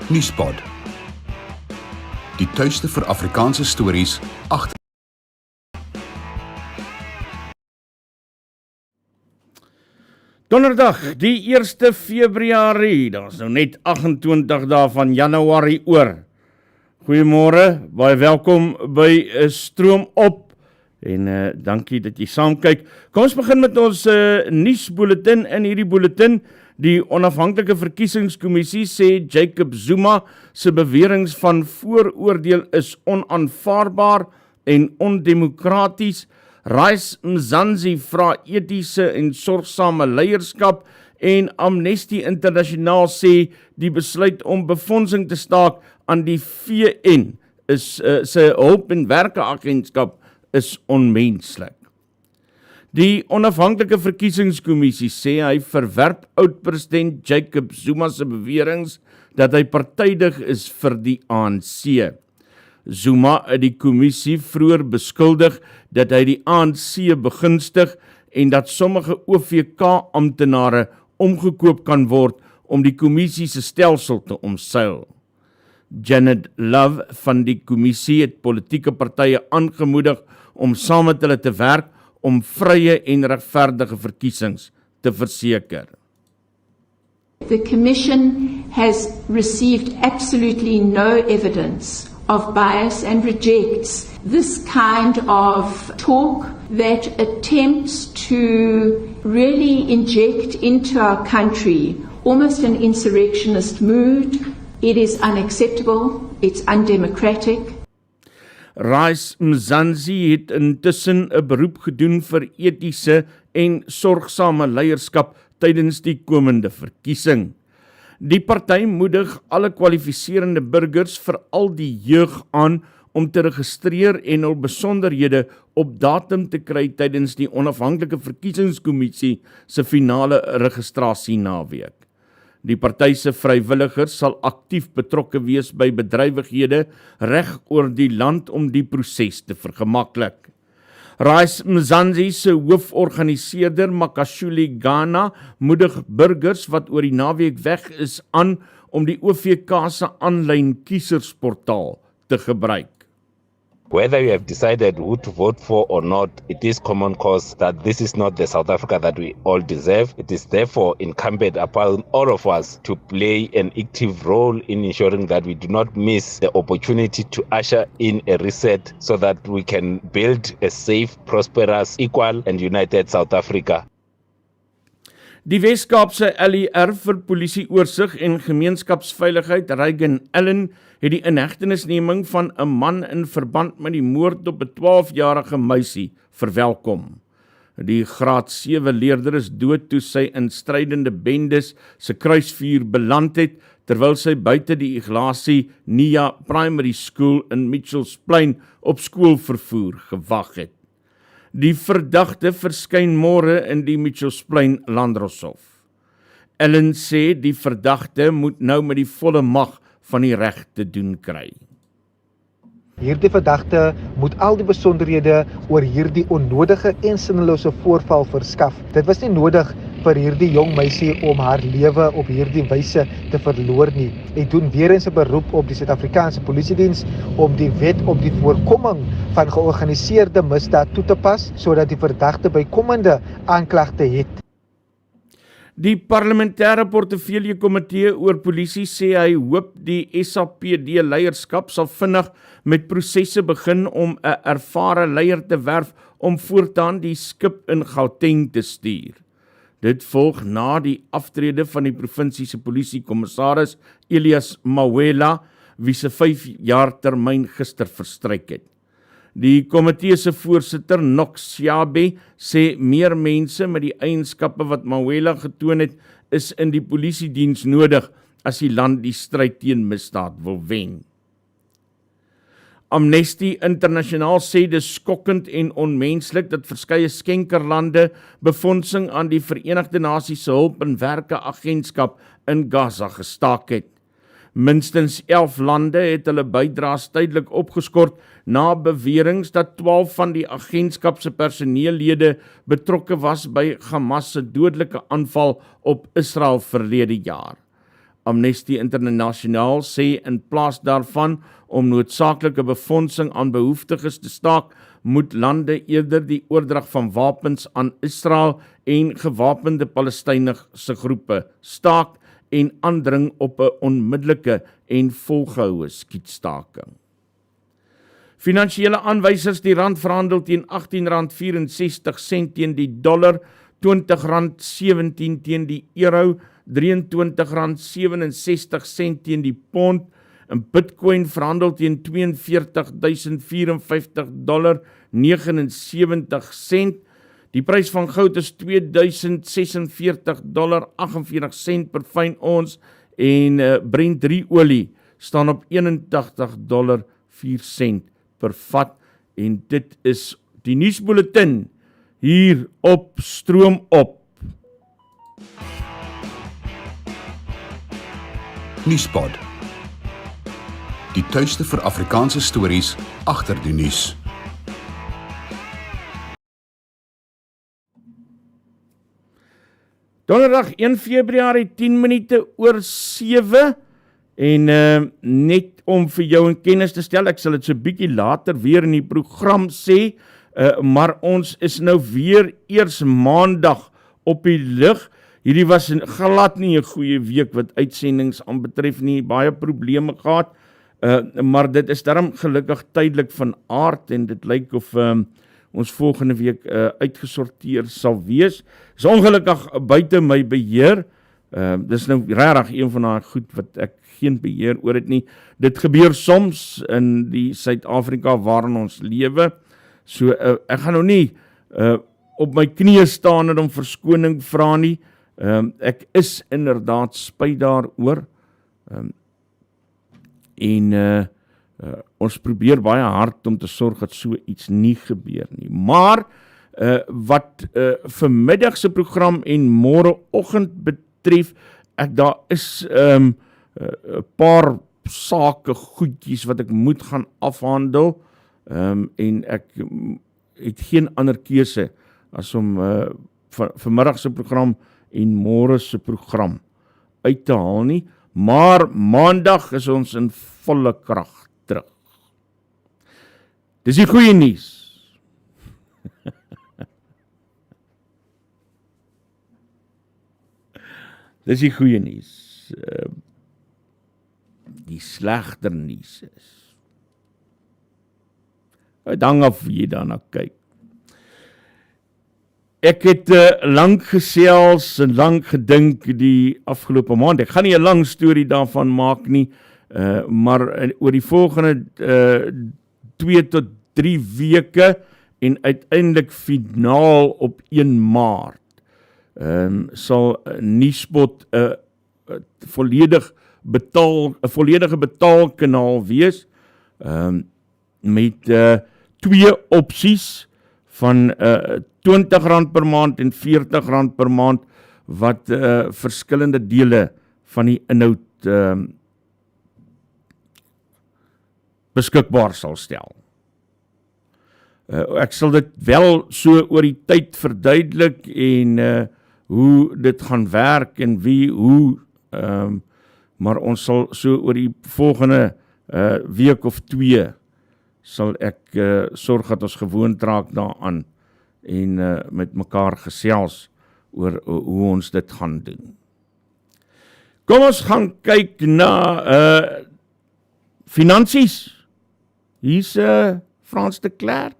Nuuspod. Die tuiste vir Afrikaanse stories agter. Donderdag, die 1 Februarie, daar is nou net 28 dae van Januarie oor. Goeiemôre, baie welkom by Stroomop en dankie dat jy saamkyk. Kom ons begin met ons nuusbulletin. In hierdie bulletin, die onafhanklike verkiesingskommissie sê Jacob Zuma se beweringe van vooroordeel is onaanvaarbaar en ondemokraties. Rais Mzansi vra etiese en sorgsame leierskap en Amnesty Internasionaal sê die besluit om befondsing te staak aan die VN is sy hulp en werkeagentskap is onmenslik. Die onafhanklike verkiesingskommissie sê hy verwerp oud-president Jacob Zuma se beweringe dat hy partydig is vir die ANC. Zuma het die kommissie vroeër beskuldig dat hy die ANC begunstig en dat sommige OVK-amptenare omgekoop kan word om die kommissie se stelsel te omseil. Janet Love van die kommissie het politieke partye aangemoedig om saam met hulle te werk om vrye en regverdige verkiesings te verseker. The Commission has received absolutely no evidence of bias and rejects this kind of talk that attempts to really inject into our country almost an insurrectionist mood. It is unacceptable, it's undemocratic. Rais Mzansi het intussen 'n beroep gedoen vir etiese en sorgsame leierskap tydens die komende verkiesing. Die party moedig alle kwalifiserende burgers, veral die jeug, aan om te registreer en hul besonderhede op datum te kry tydens die onafhanklike verkiesingskommissie se finale registrasie naweek. Die party se vrywilligers sal aktief betrokke wees by bedrywighede reg oor die land om die proses te vergemaklik. Rais Mzansi se hooforganiseerder Makashule Ghana moedig burgers wat oor die naweek weg is aan om die OVK se aanlyn kiesersportaal te gebruik. Whether you have decided who to vote for or not, it is common cause that this is not the South Africa that we all deserve. It is therefore incumbent upon all of us to play an active role in ensuring that we do not miss the opportunity to usher in a reset so that we can build a safe, prosperous, equal and united South Africa. Die Weskaapse LER vir polisie-oorsig en gemeenskapsveiligheid, Reagan Allen, het die inhegtenisneming van 'n man in verband met die moord op 'n 12-jarige meisie verwelkom. Die graad 7 leerder is dood toe sy in strydende bendes se kruisvuur beland het, terwyl sy buite die Iglasie Nia Primary School in Mitchells Plain op skoolvervoer gewag het. Die verdagte verskyn môre in die Mitchells Plain Landdroshof. Ellen sê die verdagte moet nou met die volle mag van die reg te doen kry. Hierdie verdagte moet al die besonderhede oor hierdie onnodige en sinnelose voorval verskaf. Dit was nie nodig vir hierdie jong meisie om haar lewe op hierdie wyse te verloor nie. Hy doen weer eens 'n beroep op die Suid-Afrikaanse Polisiediens om die wet op die voorkoming van georganiseerde misdaad toe te pas, sodat die verdagte bykomende aanklagte het. Die parlementêre portefeulje komitee oor polisie sê hy hoop die SAPD leierskap sal vinnig met prosesse begin om 'n ervare leier te werf om voortaan die skip in Gauteng te stuur. Dit volg na die aftrede van die provinsie se polisiekommissaris Elias Mawela, wie se 5 jaar termyn gister verstryk het. Die komitee se voorsitter Knox Shabe sê meer mense met die eienskappe wat Mawela getoon het, is in die polisiediens nodig as die land die stryd teen misdaad wil wen. Amnesty Internasionaal sê dis skokkend en onmenslik dat verskeie skenkerlande befondsing aan die Verenigde Nasies se hulp en werkeagentskap in Gaza gestaak het. Minstens 11 lande het hulle bydraes tydelik opgeskort na beweringe dat 12 van die agentskap se personeellede betrokke was by Hamas se dodelike aanval op Israel verlede jaar. Amnesty Internasionaal sê in plaas daarvan om noodsaaklike befondsing aan behoeftiges te staak, moet lande eerder die oordrag van wapens aan Israel en gewapende Palestynse groepe staak en aandring op 'n onmiddellike en volgehoue skietstaking. Finansiële aanwysers, die rand verhandel teen R18.64 teen die dollar, R20.17 teen die euro, R23.67 teen die pond, en Bitcoin verhandel teen $42.054.79. Die prys van goud is $2.046.48 per fyn ons en Brent 3 olie staan op $81.04 per vat en dit is die nuusbulletin hier op Stroomop. Nuuspod. Die tuiste vir Afrikaanse stories agter die nuus. Donderdag 1 Februarie 10 minute oor 7 en net om vir jou in kennis te stel, ek sal dit so bietjie later weer in die program sê, maar ons is nou weer eers maandag op die lug. Hierdie was glad nie 'n goeie week wat uitsendings aanbetref nie, baie probleme gehad, maar dit is daarom gelukkig tydelik van aard en dit lyk of ons volgende week uitgesorteer sal wees. Is ongelukkig buite my beheer. Dis nou regtig een van daai goed wat ek geen beheer oor het nie. Dit gebeur soms in die Suid-Afrika waarin ons lewe. So ek gaan nou nie op my knieë staan en om verskoning vra nie. Ek is inderdaad spyt daaroor. Ons probeer baie hard om te sorg dat so iets nie gebeur nie. Maar wat vanmiddag se program en môreoggend betref, daar is 'n paar sake goedjies wat ek moet gaan afhandel, en ek het geen ander keuse as om vanmiddag se program en môre se program uit te haal nie, maar maandag is ons in volle krag terug. Dis die goeie nuus. Dis die goeie nuus. Die slegter nuus is. Dan af wie jy daarna kyk. Ek het lank gesels en lank gedink die afgelope maand. Ek gaan nie 'n lang storie daarvan maak nie, maar oor die volgende 2 tot 3 weke en uiteindelik finaal op 1 Maart sal Nuuspod 'n volledige betaalkanaal wees, met 2 opsies van R20 per maand en R40 per maand wat verskillende dele van die inhoud beskikbaar sal stel. Ek sal dit wel so oor die tyd verduidelik en hoe dit gaan werk en wie hoe, maar ons sal so oor die volgende week of 2 sal ek sorg dat ons gewoond raak daaraan en met mekaar gesels oor hoe ons dit gaan doen. Kom ons gaan kyk na finansies. Hier's Frans de Klerk.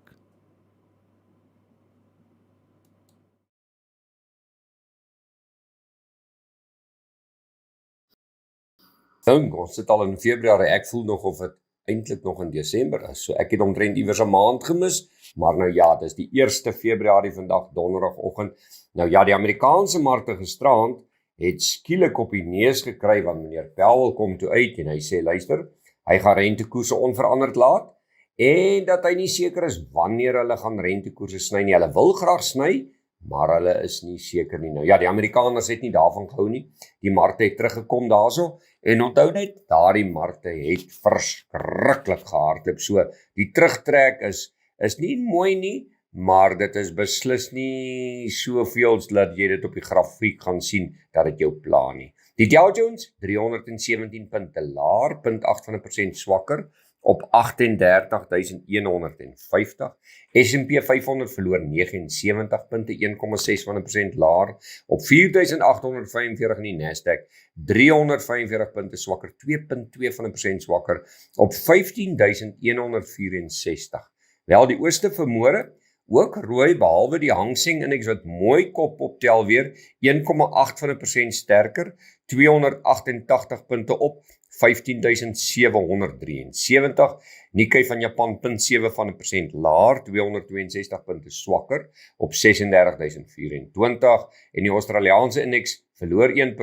Ons sit al in Februarie, ek voel nog of dit eintlik nog in Desember is, so ek het omtrent iewers 'n maand gemis, maar nou ja, dis die 1 Februarie vandag, donderdagoggend. Nou ja, die Amerikaanse markte gisterand het skielik op die neus gekry, want meneer Powell kom toe uit en hy sê, luister, hy gaan rentekoerse onveranderd laat, en dat hy nie seker is wanneer hulle gaan rentekoerse sny nie. Hulle wil graag sny, maar hulle is nie seker nie. Nou ja, die Amerikaners het nie daarvan gehou nie. Die markte het teruggekom daarso, en onthou net, daardie markte het verskriklik gehardloop. So, die terugtrek is nie mooi nie, maar dit is beslis nie soveel dat jy dit op die grafiek gaan sien, dat dit jou pla nie. Die Dow Jones 317 punte laer, 0.8% swakker op 38150. S&P 500 verloor 79 punte, 1,6% laer op 4845 en die Nasdaq 345 punte swakker, 2,2% swakker op 15164. Wel, die ooste vermoere ook rooi, behalwe die Hang Seng Indeks wat mooi kop optel weer, 1,8% sterker, 288 punte op, 15.773. Nikkei van Japan 0,7% laer, 262 punte swakker op 36.024 en die Australiaanse indeks verloor 1%,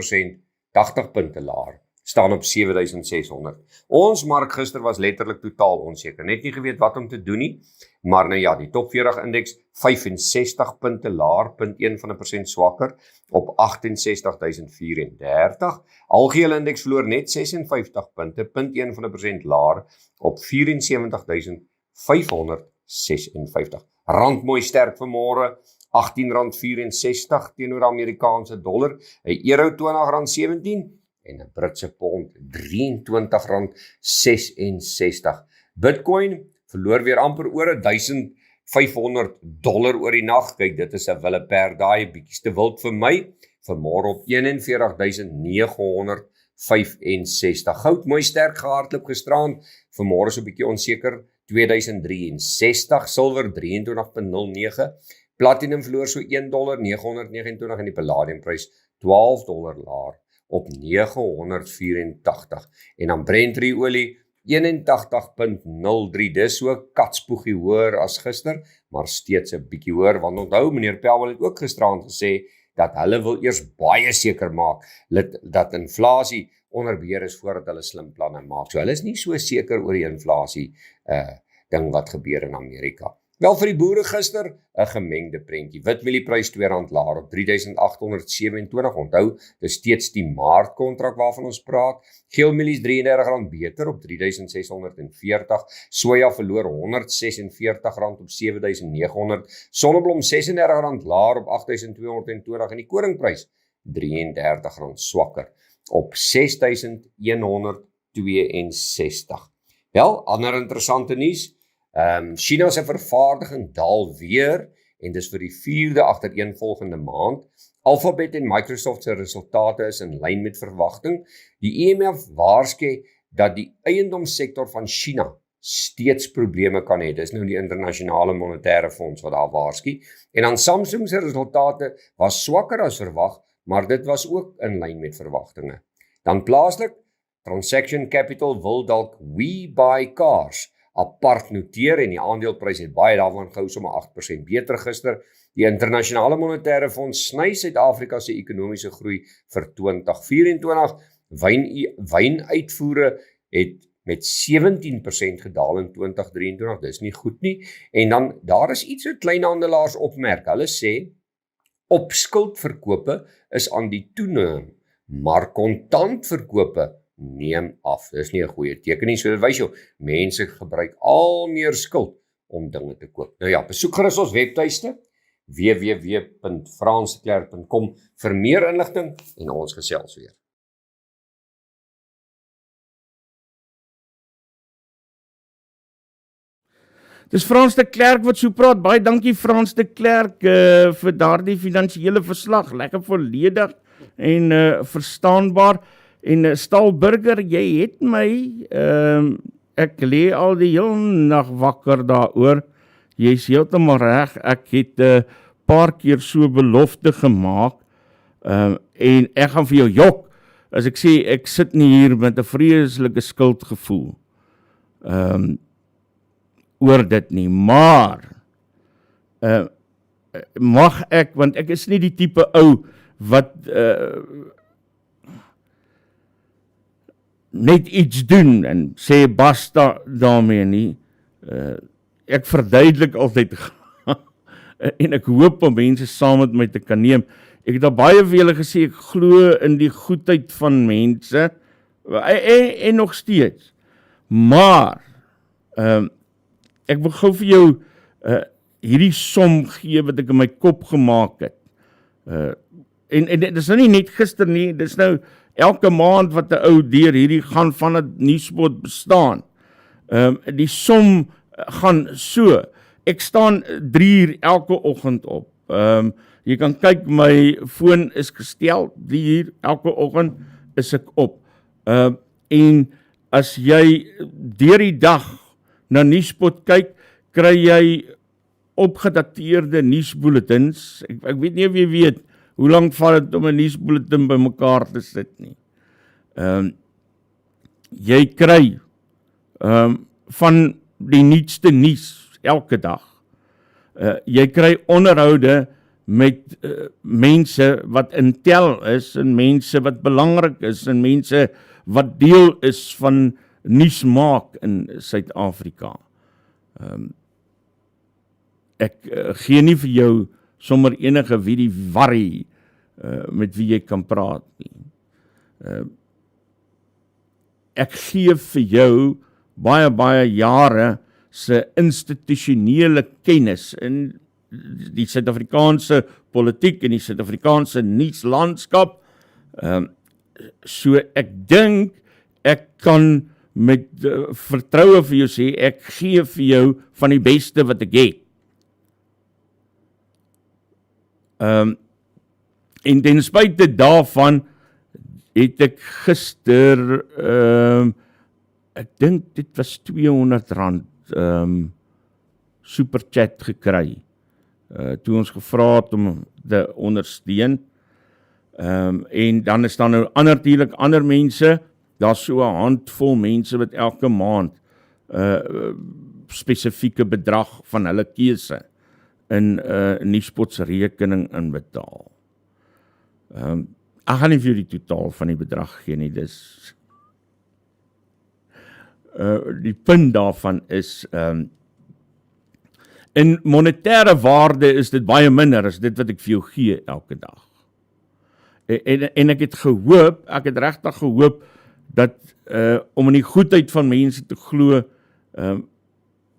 80 punte laer, staan op 7.600. Ons mark gister was letterlik totaal onseker, net nie geweet wat om te doen nie, maar nou ja, die top 40 indeks 65 punte laer, 0,1% swakker op 68.034. Algehele indeks verloor net 56 punte, 0,1% laer op 74.556. Rand mooi sterk vanmôre, R18.64 teenoor Amerikaanse dollar, 'n euro R20.17 en 'n Britse pond R23.66. Bitcoin verloor weer amper oor $1,500 oor die nag. Kyk, dit is 'n wille per daai, bietjies te wild vir my. Vanmôre op 41.965. Goud mooi sterk gehardloop gisterand. Vanmôre so 'n bietjie onseker, 2063. Silwer 23.09. Platinum verloor so $1.929 en die palladiumprys $12 laer op 984. En dan Brent olie 81.03. Dis so katspoegie hoër as gister, maar steeds 'n bietjie hoër, want onthou meneer Powell het ook gisterand gesê dat hulle wil eers baie seker maak dat inflasie onder beheer is voordat hulle slim planne maak. So hulle is nie so seker oor die inflasie ding wat gebeur in Amerika. Wel, vir die boere gister 'n gemengde prentjie. Witmielie-prys R2 laer op 3.827. Onthou, dis steeds die maartkontrak waarvan ons praat. Geelmielies R33 beter op 3.640. Soja verloor R146 op 7.900. Sonneblom R36 laer op 8.220 en die koringprys R33 swakker op 6.162. Wel, ander interessante nuus. China se vervaardiging daal weer en dis vir die 4de agtereenvolgende maand. Alphabet en Microsoft se resultate is in lyn met verwagting. Die IMF waarsku dat die eiendomssektor van China steeds probleme kan hê. Dis nou die internasionale monetaire fonds wat daar waarsku. En dan Samsung se resultate was swakker as verwag, maar dit was ook in lyn met verwagtinge. Dan plaaslik, Transaction Capital wil dalk We Buy Cars apart noteer en die aandeleprys het baie daarvan gehou, sommer 8% beter gister. Die internasionale monetaire fonds sny Suid-Afrika se ekonomiese groei vir 2024. Wynuitvoere het met 17% gedaal in 2023. Dis nie goed nie. En dan daar is iets wat kleinhandelaars opmerk. Hulle sê opskuldverkope is aan die toeneem, maar kontantverkope neem af. Dis nie 'n goeie teken nie. So dit wys jou, mense gebruik al meer skuld om dinge te koop. Nou ja, besoek gerus ons webtuiste www.fransdeklerk.com vir meer inligting en ons gesels weer. Dis Frans de Klerk wat so praat. Baie dankie Frans de Klerk vir daardie finansiële verslag. Lekker volledig en verstaanbaar. En Stalburger, jy het my, ek lê al die hele nag wakker daaroor. Jy's heeltemal reg. Ek het paar keer so belofte gemaak. En ek gaan vir jou jok as ek sê ek sit nie hier met 'n vreeslike skuldgevoel. Oor dit nie, maar mag ek, want ek is nie die tipe ou wat net iets doen en sê basta daarmee nie. Ek verduidelik altyd en ek hoop om mense saam met my te kan neem. Ek het al baie vir julle gesê, ek glo in die goedheid van mense en nog steeds. Maar ek wil gou vir jou hierdie som gee wat ek in my kop gemaak het. En dit is nou nie net gister nie, dit is nou elke maand wat 'n ou deur hierdie gaan van 'n Nuuspod bestaan, die som gaan so. Ek staan 3 uur elke oggend op. Jy kan kyk, my foon is gestel, 3 uur elke oggend is ek op. En as jy deur die dag na Nuuspod kyk, kry jy opgedateerde nuusbulletins. Ek weet nie of jy weet hoe lank vat dit om 'n nuusbulletin bymekaar te sit nie. Jy kry van die nuutste nuus elke dag. Jy kry onderhoude met mense wat in tel is en mense wat belangrik is en mense wat deel is van nuus maak in Suid-Afrika. Ek gee nie vir jou sommer enige wie die worry met wie jy kan praat nie. Ek gee vir jou baie jare se institusionele kennis in die Suid-Afrikaanse politiek en die Suid-Afrikaanse nuuslandskap. So ek dink ek kan met vertroue vir jou sê, ek gee vir jou van die beste wat ek het. En ten spyte daarvan het ek gister, ek dink dit was R200 superchat gekry, toe ons gevra het om te ondersteun. En dan is daar nou natuurlik ander mense, daar so 'n handvol mense wat elke maand spesifieke bedrag van hulle keuse in Nuuspod se rekening inbetaal. Ek gaan nie vir die totaal van die bedrag gee nie, dis die punt daarvan is in monetêre waarde is dit baie minder as dit wat ek vir jou gee elke dag. En ek het gehoop, ek het regtig gehoop dat om in die goedheid van mense te glo,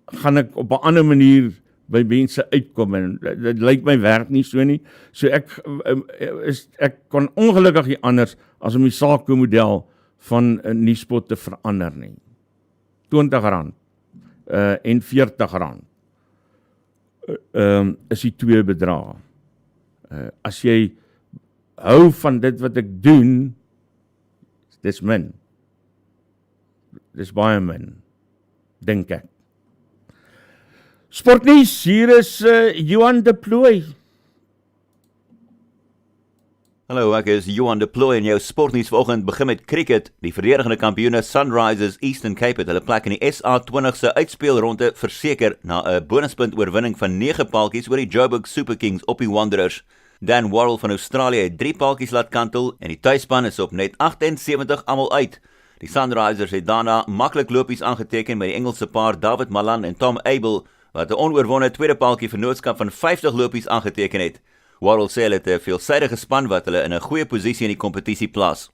gaan ek op 'n ander manier by mense uitkom en dit lyk my werk nie so nie. So ek kon ongelukkig nie anders as om die sakemodel van 'n Nuuspod te verander nie. R20 en R40 is die twee bedrae. As jy hou van dit wat ek doen, dis min. Dis baie min, dink ek. Sportnuus, hier is Johan de Plooy. Hallo, ek is Johan de Plooy en jou sportnuus vanoggend begin met cricket. Die verdedigende kampioene Sunrisers Eastern Cape het hulle plek in die SA20 se uitspeelronde verseker na 'n bonuspunt oorwinning van 9 paaltjies oor die Joburg Super Kings op die Wanderers. Dan Worrell van Australië het 3 paaltjies laat kantel en die tuisspan is op net 78 almal uit. Die Sunrisers het daarna maklik lopies aangeteken met die Engelse paar David Malan en Tom Abel, wat 'n onoorwonde tweede paaltjie vennootskap van 50 lopies aangeteken het. Worrell sê hulle het 'n veelsidige span wat hulle in 'n goeie posisie in die kompetisie plaas.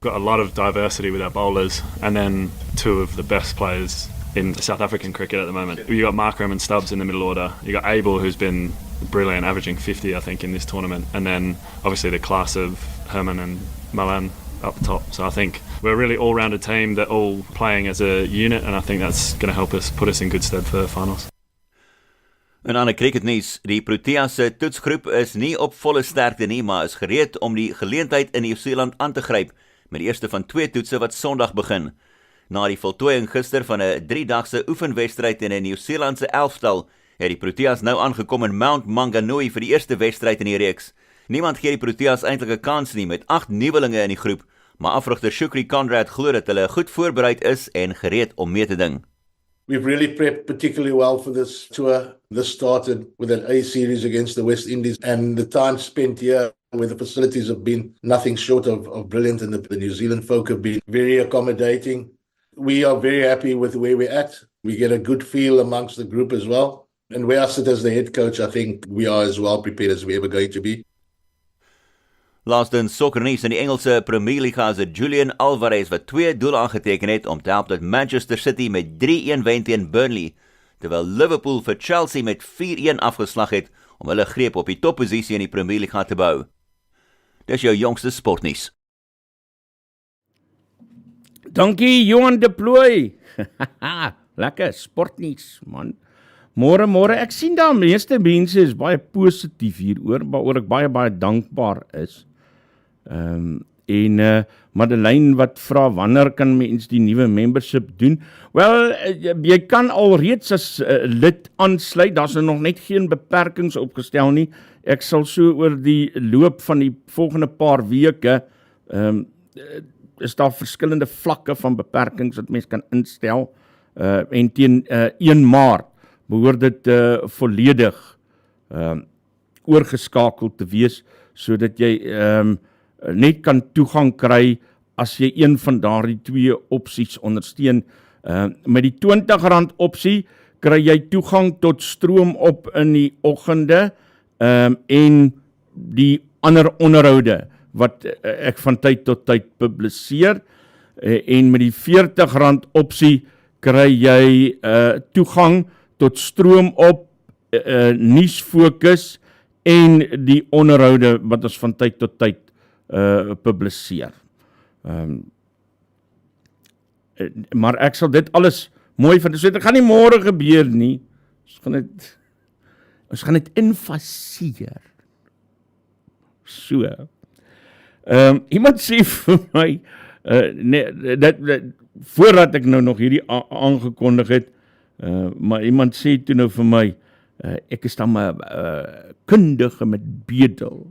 Got a lot of diversity with our bowlers, and then 2 of the best players in South African cricket at the moment. You got Markram and Stubbs in the middle order. You got Abel, who's been brilliant, averaging 50, I think, in this tournament. And then, obviously, the class of Herman and Malan up top. So I think we're a really all-rounded team. They're all playing as a unit, and I think that's going to help us put us in good stead for finals. En aan 'n cricketnuus, die Proteas se toetsgroep is nie op volle sterkte nie, maar is gereed om die geleentheid in Nieu-Seeland aan te gryp, met die eerste van 2 toetse wat Sondag begin. Na die voltooiing gister van 'n 3-dagse oefenwedstryd teen 'n Nieu-Seelandse elftal, het die Proteas nou aangekom in Mount Maunganui vir die eerste wedstryd in die reeks. Niemand gee die Proteas eintlik 'n kans nie met 8 nuwelinge in die groep, maar afrigter Shukri Conrad glo dat hulle goed voorbereid is en gereed om mee te ding. We've really prepped particularly well for this tour. This started with an A series against the West Indies, and the time spent here where the facilities have been nothing short of brilliant, and the New Zealand folk have been very accommodating. We are very happy with where we're at. We get a good feel amongst the group as well. And where I sit as the head coach, I think we are as well prepared as we're ever going to be. Laastens sokkernuus in die Engelse Premier League is het Julian Alvarez wat 2 doele aangeteken het om te help dat Manchester City met 3-1 wen teen Burnley, terwyl Liverpool vir Chelsea met 4-1 afgeslag het om hulle greep op die topposisie in die Premier League te bou. Dis jou jongste sportnuus. Dankie Johan Deploy. Lekker sportnuus, man. Môre, ek sien daar meeste mense is baie positief hieroor, waaroor ek baie dankbaar is. Madeleine wat vra, wanneer kan mens die nuwe membership doen? Wel, jy kan alreeds as lid aansluit, daar is nog net geen beperkings opgestel nie. Ek sal so oor die loop van die volgende paar weke, is daar verskillende vlakke van beperkings wat mens kan instel, en teen 1 Maart behoort dit volledig oorgeskakel te wees, sodat jy net kan toegang kry as jy een van daardie 2 opsies ondersteun. Met die R20 opsie kry jy toegang tot Stroomop in die oggende en die ander onderhoude wat ek van tyd tot tyd publiseer, en met die R40 opsie kry jy toegang tot Stroomop, nuusfokus en die onderhoude wat ons van tyd tot tyd publiseer. Maar ek sal dit alles mooi vind. So, dit gaan nie môre gebeur nie. Ons gaan dit infaseer. So. Iemand sê vir my, voordat ek nou nog hierdie aangekondig het, maar iemand sê toe nou vir my, ek is dan maar kundige met bedel.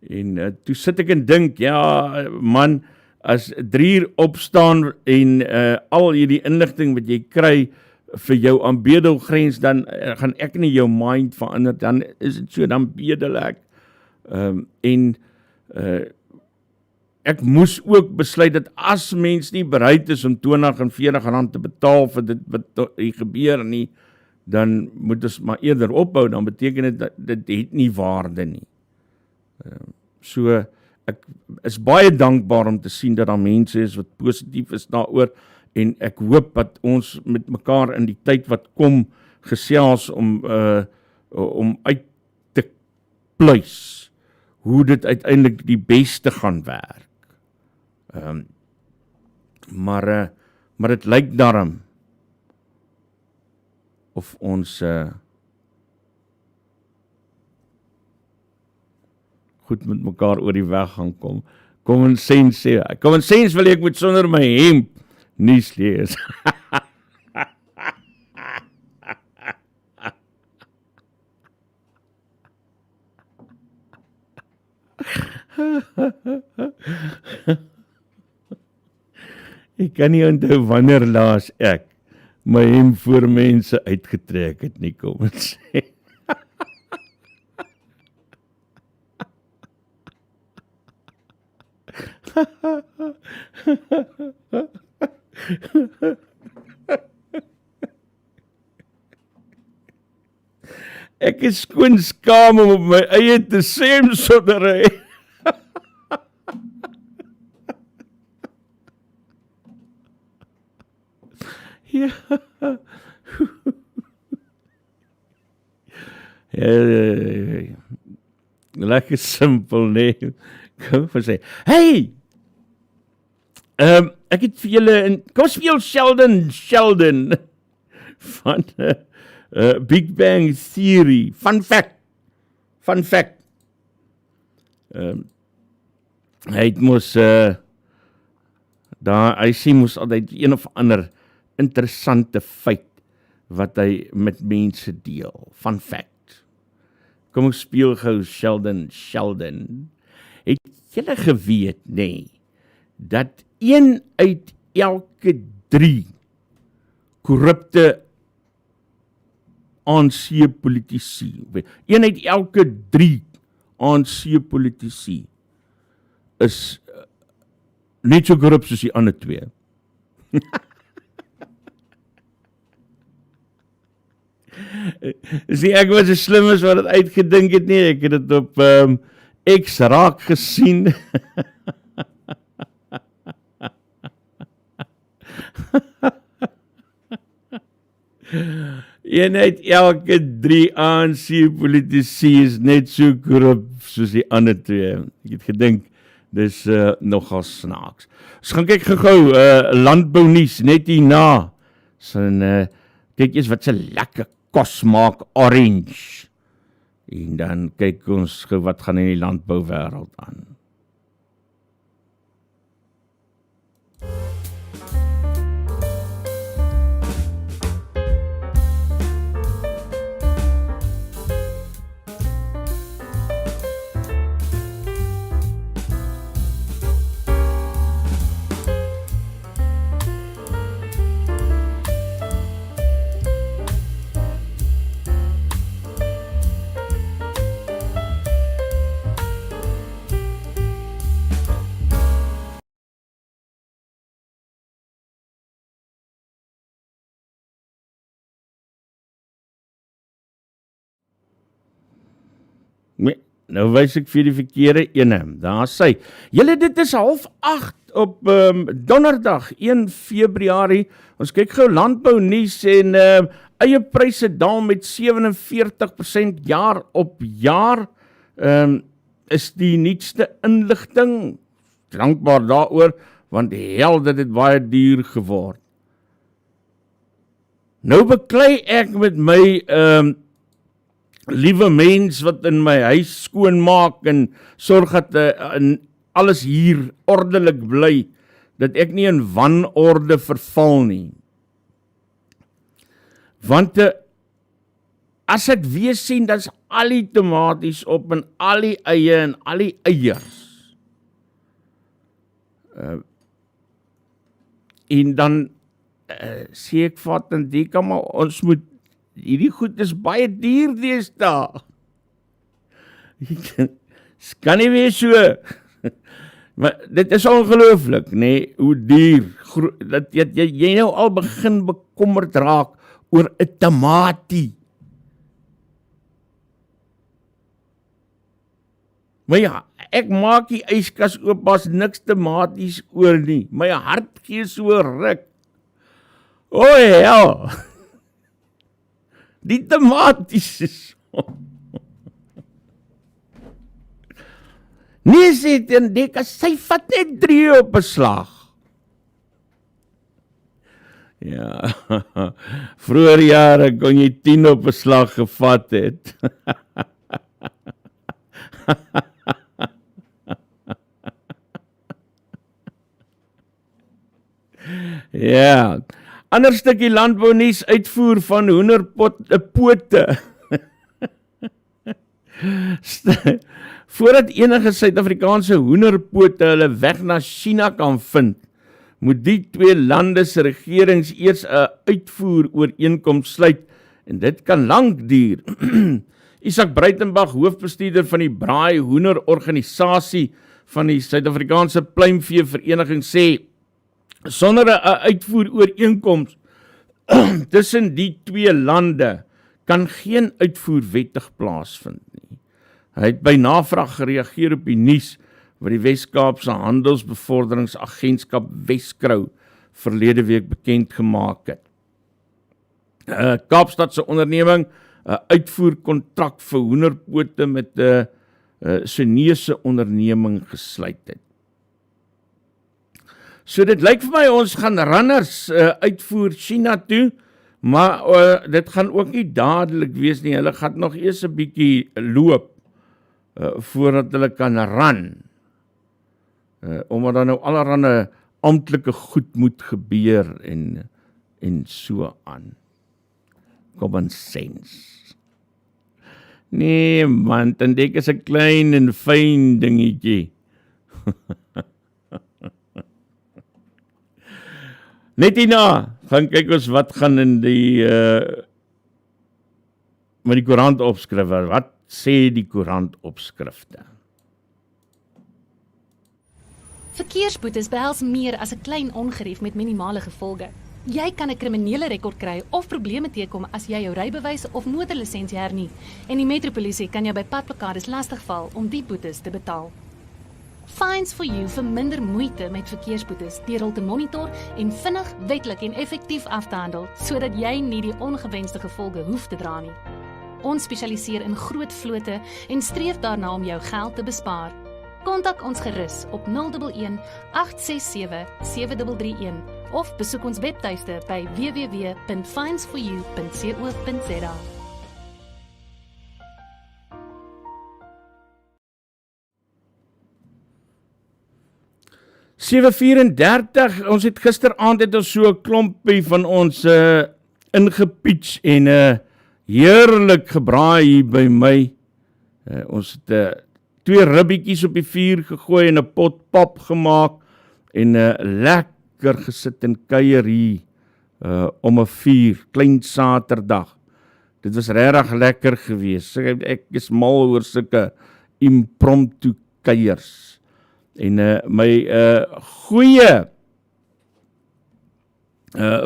En toe sit ek en dink, ja man, as 3 uur opstaan en al hierdie inligting wat jy kry vir jou aan bedelgrens, dan gaan ek nie jou mind verander, dan is dit so, dan bedel ek. Ek moes ook besluit dat as mens nie bereid is om R20 en R40 te betaal vir dit wat hier gebeur nie, dan moet ons maar eerder ophou, dan beteken dit dat dit het nie waarde nie. So, ek is baie dankbaar om te sien dat daar mense is wat positief is daaroor, en ek hoop dat ons met mekaar in die tyd wat kom gesels om uit te pluis hoe dit uiteindelik die beste gaan werk. Maar dit lyk daarom of ons goed met mekaar oor die weg gaan kom. Common sense wil ek moet sonder my hemp nuus lees. Ek kan nie onthou wanneer laas ek my hemp voor mense uitgetrek het nie, kom ons sê. Ek is skoon skaam om op my eie te sê sonder hy. Ja. Lekker simpel, nee. Kom vir sê, hey! Ek het vir julle, kom speel Sheldon, van Big Bang Theory, fun fact. Hy het moes, hy sê moes altyd een of ander interessante feit, wat hy met mense deel, fun fact. Kom ek speel gou Sheldon. Het julle geweet, nee, dat 1 uit elke 3 korrupte ANC-politici, 1 uit elke 3 ANC-politici is net so korrup soos die ander 2. Sien, ek was so slim as wat het uitgedink het nie, ek het dit op X raak gesien. Een uit elke 3 ANC-politici is net so korrup soos die ander 2. Ek het gedink, Dis nogal snaaks. Ons gaan kyk gou landbounuus net hierna. Kyk eens wat se lekker kos maak orange. En dan kyk ons gou wat gaan in die landbouwêreld aan. Nou wys ek vir die verkeerde ene. Daar sê, julle dit is 7:30 op donderdag 1 Februarie. Ons kyk gou landbou nuus en eie pryse daal met 47% jaar op jaar. Is die nuutste inligting. Dankbaar daaroor, want hel dit het baie duur geword. Nou beklei ek met my liewe mens wat in my huis skoonmaak en sorg dat alles hier ordelik bly, dat ek nie in wanorde verval nie. Want as ek weer sien, dat is al die tomaties op en al die eie en al die eiers. En dan sê ek vat en die kan maar, ons moet hierdie goed is baie duur deesdae. Kan nie wees so. Maar dit is ongelooflik, nee, hoe duur. Dat jy nou al begin bekommerd raak oor 'n tamatie. Maar ja, ek maak die yskas oop, as niks tomaties oor nie. My hart gee so ruk. O hel. Die tomaties is nee, sê en dek, sy vat net 3 op 'n slag. Ja, vroeger jare kon jy 10 op 'n slag gevat het. Ja, ander stukkie landbounuus, uitvoer van hoenderpote. Voordat enige Suid-Afrikaanse hoenderpote hulle weg na China kan vind, moet die 2 lande se regerings eers 'n uitvoerooreenkoms sluit en dit kan lank duur. Isak Breitenbach, hoofbestuurder van die Braai Hoenderorganisasie van die Suid-Afrikaanse Pluimvee Vereniging sê, sonder 'n uitvoerooreenkoms tussen die 2 lande kan geen uitvoer wettig plaasvind nie. Hy het by navraag gereageer op die nuus wat die Wes-Kaapse Handelsbevorderingsagentskap Weskrou verlede week bekend gemaak het. Kaapstadse onderneming 'n uitvoerkontrak vir hoenderpote met 'n Chinese onderneming gesluit het. So dit lyk vir my ons gaan runners uitvoer China toe, maar dit gaan ook nie dadelik wees nie. Hulle gaan nog eers 'n bietjie loop voordat hulle kan run. Omdat dan nou allerhande amptelike goed moet gebeur en so aan. Common sense. Nee man, dan dink is 'n klein en fyn dingetjie. Net hierna, gaan kyk ons wat gaan in met die koerant opskrifte. Wat sê die koerant opskrifte? Verkeersboetes behels meer as 'n klein ongerief met minimale gevolge. Jy kan 'n kriminele rekord kry of probleme teekom as jy jou rybewys of motorlisensie hernie. En die metropolisie kan jou by padblokkades lastigval om die boetes te betaal. Fines for you vir minder moeite met verkeersboetes deur hul te monitor en vinnig, wetlik en effektief af te handel, sodat jy nie die ongewenste gevolge hoef te dra nie. Ons spesialiseer in groot vlote en streef daarna om jou geld te bespaar. Kontak ons gerus op 011 867 7331 of besoek ons webtuiste by www.finds4u.co.za. 7:34, ons het gisteraand het ons so 'n klompie van ons ingepitch en heerlik gebraai hier by my. Ons het 2 ribbietjies op die vuur gegooi en 'n pot pap gemaak en lekker gesit en kuier hier om 'n vuur, klein Saterdag. Dit was regtig lekker geweest. Ek is mal oor sulke impromptu kuiers. En my goeie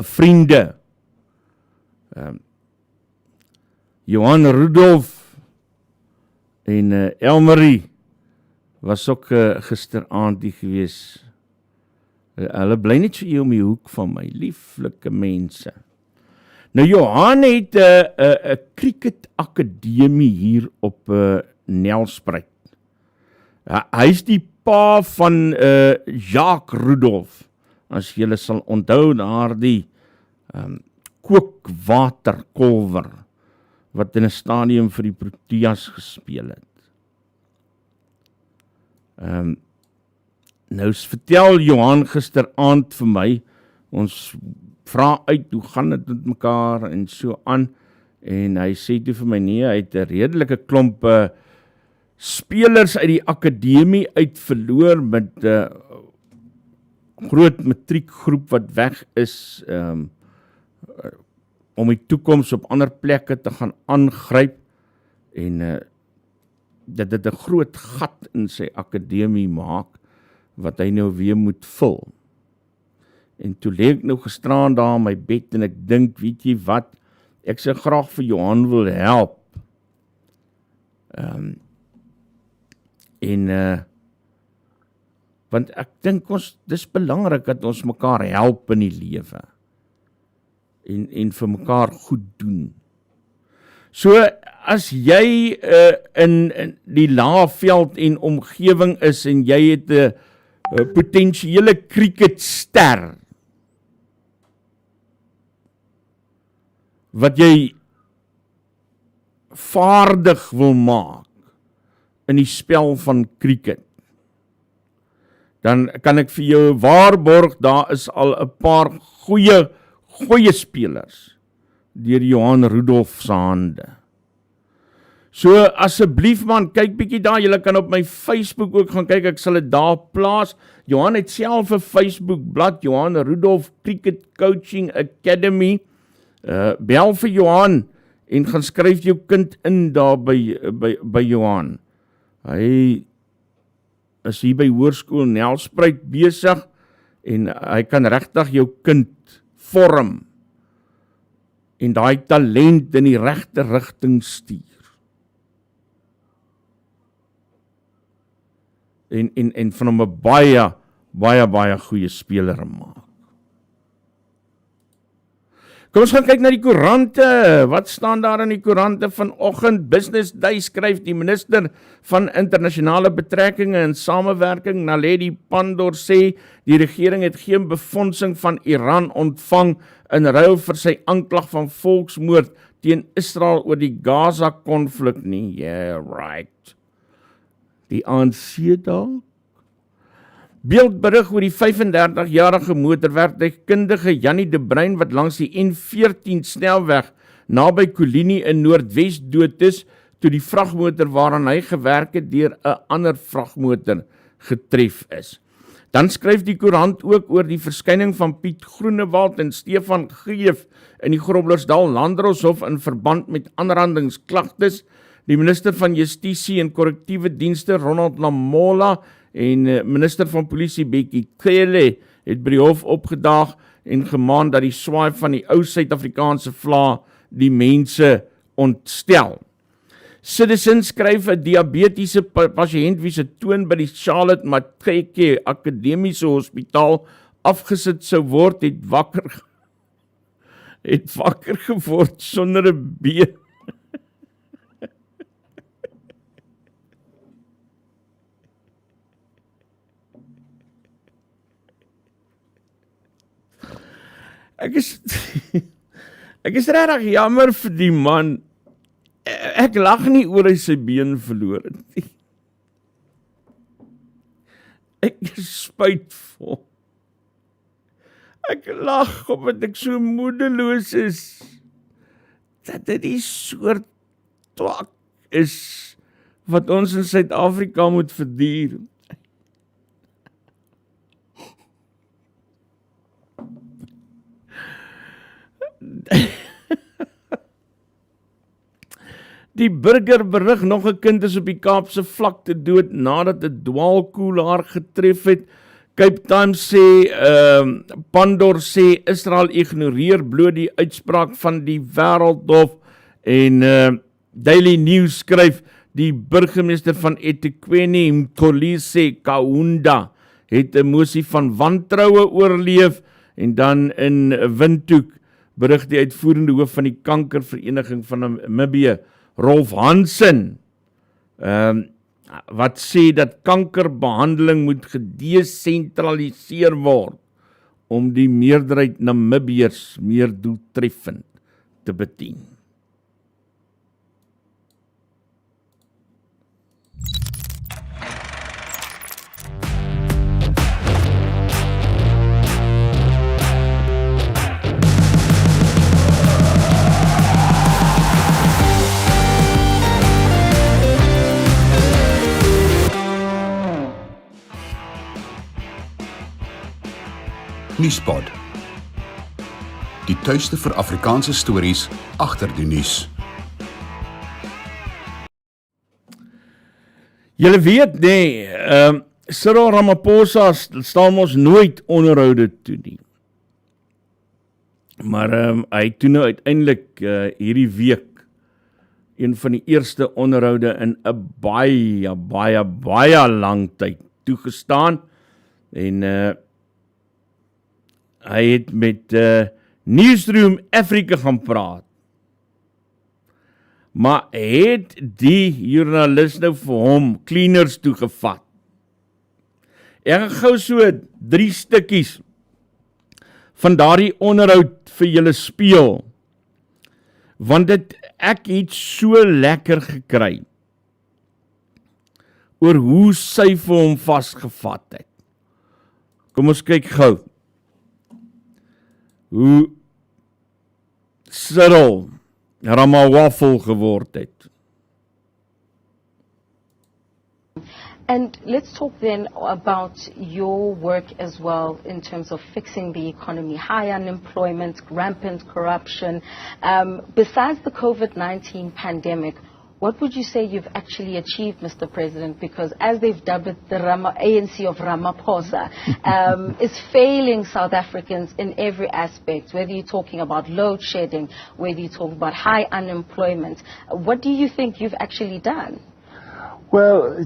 vriende, Johan Rudolf en Elmarie was ook gisteraand hier gewees. Hulle bly net so hier om die hoek van my, lieflike mense. Nou Johan het 'n cricket akademie hier op Nelspruit. Hy is die pa van Jacques Rudolf, as julle sal onthou daardie kookwaterkolwer wat in 'n stadium vir die Proteas gespeel het. Nou vertel Johan gisteraand vir my, ons vra uit hoe gaan dit met mekaar en so aan, en hy sê toe vir my nee, hy het 'n redelike klomp spelers uit die akademie uit verloor met groot matriekgroep wat weg is om die toekoms op ander plekke te gaan aangryp en dat dit 'n groot gat in sy akademie maak wat hy nou weer moet vul. En toe lê ek nou gisteraan daar in my bed en ek dink, weet jy wat, ek sou graag vir Johan wil help. Want ek dink dis belangrik dat ons mekaar help in die lewe en vir mekaar goed doen. So as jy in die Laagveld en omgewing is en jy het 'n potensiële cricketster wat jy vaardig wil maak in die spel van cricket, dan kan ek vir jou waarborg, daar is al 'n paar goeie spelers deur Johan Rudolf se hande. So asseblief man, kyk bietjie daar, julle kan op my Facebook ook gaan kyk, ek sal dit daar plaas. Johan het self 'n Facebook blad, Johan Rudolf Cricket Coaching Academy. Bel vir Johan en gaan skryf jou kind in daar by Johan. Hy is hier by Hoërskool Nelspruit besig en hy kan regtig jou kind vorm en daai talent in die regte rigting stuur. En van hom 'n baie goeie speler maak. Kom ons gaan kyk na die koerante. Wat staan daar in die koerante vanoggend? Business Day skryf die minister van internasionale betrekkinge en samewerking, Naledi Pandor, sê die regering het geen befondsing van Iran ontvang in ruil vir sy aanklag van volksmoord teen Israel oor die Gaza-konflik nie. Yeah, right. Die ANC daar? Beeldberig oor die 35-jarige motorwerktuigkundige Jannie de Bruin wat langs die N14 snelweg naby Kolinie in Noordwes dood is toe die vragmotor waaraan hy gewerk het deur 'n ander vragmotor getref is. Dan skryf die koerant ook oor die verskyning van Piet Groenewald en Stefan Geef in die Groblersdal Landdroshof in verband met aanrandingsklagtes. Die minister van Justisie en Korrektiewe Dienste Ronald Lamola en minister van Polisie Bekkie Cele het by die hof opgedaag en gemaan dat die swaai van die ou Suid-Afrikaanse vlag die mense ontstel. Citizen skryf 'n diabetiese pasiënt wie se toon by die Charlotte Matreke Akademiese Hospitaal afgesit sou word, het wakker geword sonder 'n been. Ek is regtig jammer vir die man. Ek lag nie oor hy sy been verloor het nie. Ek is spytvol. Ek lag omdat ek so moedeloos is. Dat dit die soort twak is wat ons in Suid-Afrika moet verduur. Die burger berig nog 'n kind is op die Kaapse vlakte dood nadat 'n dwaalkoel haar getref het. Cape Times sê, Pandor sê Israel ignoreer bloot die uitspraak van die Wêreldhof en Daily News skryf die burgemeester van eThekwini, Mxolisi Kaunda, het 'n mosie van wantroue oorleef en dan in Windhoek berig die uitvoerende hoof van die kankervereniging van Namibië, Rolf Hansen, wat sê dat kankerbehandeling moet gedesentraliseer word om die meerderheid Namibiërs meer doeltreffend te bedien. Nuuspod. Die tuiste vir Afrikaanse stories agter die nuus. Julle weet Cyril Ramaphosa staan mos nooit onderhoude toe nie. Maar hy het toe nou uiteindelik hierdie week een van die eerste onderhoude in 'n baie lang tyd toegestaan en hy het met Newsroom Afrika gaan praat. Maar het die joernalis nou vir hom cleaners toegevat? Ek gaan gou so 3 stukkies van daardie onderhoud vir julle speel. Want ek het so lekker gekry oor hoe sy vir hom vasgevat het. Kom ons kyk gou. Hoe Cyril Ramaphosa geword het. And let's talk then about your work as well in terms of fixing the economy, high unemployment, rampant corruption. Besides the COVID-19 pandemic, what would you say you've actually achieved, Mr. President? Because as they've dubbed it, the ANC of Ramaphosa is failing South Africans in every aspect, whether you're talking about load shedding, whether you're talking about high unemployment. What do you think you've actually done? Well,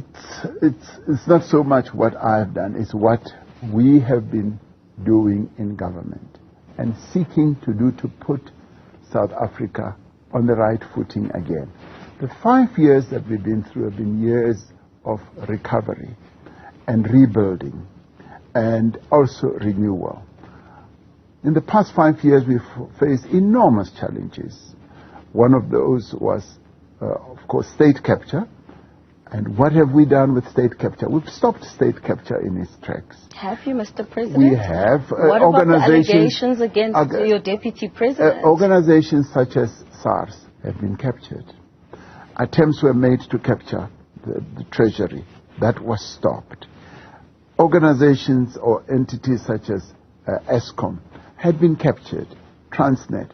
it's not so much what I've done, it's what we have been doing in government and seeking to do to put South Africa on the right footing again. The 5 years that we've been through have been years of recovery and rebuilding and also renewal. In the past 5 years, we've faced enormous challenges. One of those was, of course, state capture. And what have we done with state capture? We've stopped state capture in its tracks. Have you, Mr. President? We have. What about the allegations against your deputy president? Organizations such as SARS have been captured. Attempts were made to capture the treasury. That was stopped. Organizations or entities such as ESCOM had been captured, Transnet.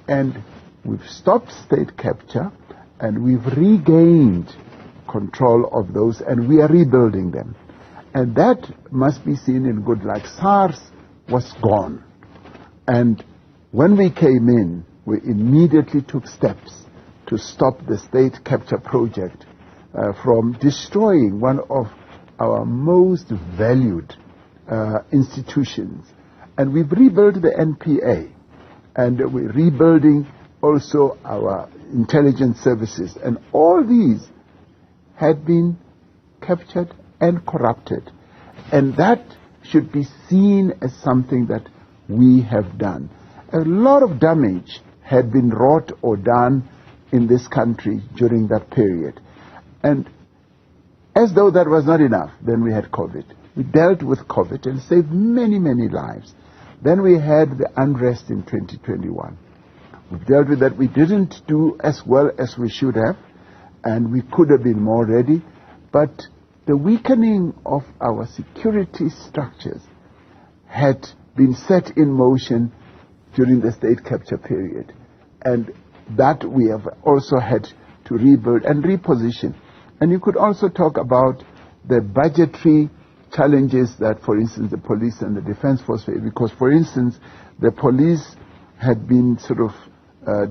And we've stopped state capture and we've regained control of those and we are rebuilding them. And that must be seen in good light. SARS was gone. And when we came in, we immediately took steps to stop the state capture project from destroying one of our most valued institutions. And we've rebuilt the NPA. And we're rebuilding also our intelligence services. And all these had been captured and corrupted. And that should be seen as something that we have done. A lot of damage had been wrought or done in this country during that period. And as though that was not enough, then we had COVID. We dealt with COVID and saved many, many lives. Then we had the unrest in 2021. We dealt with that. We didn't do as well as we should have, and we could have been more ready. But the weakening of our security structures had been set in motion during the state capture period. And that we have also had to rebuild and reposition. And you could also talk about the budgetary challenges that, for instance, the police and the defense force face. Because, for instance, the police had been sort of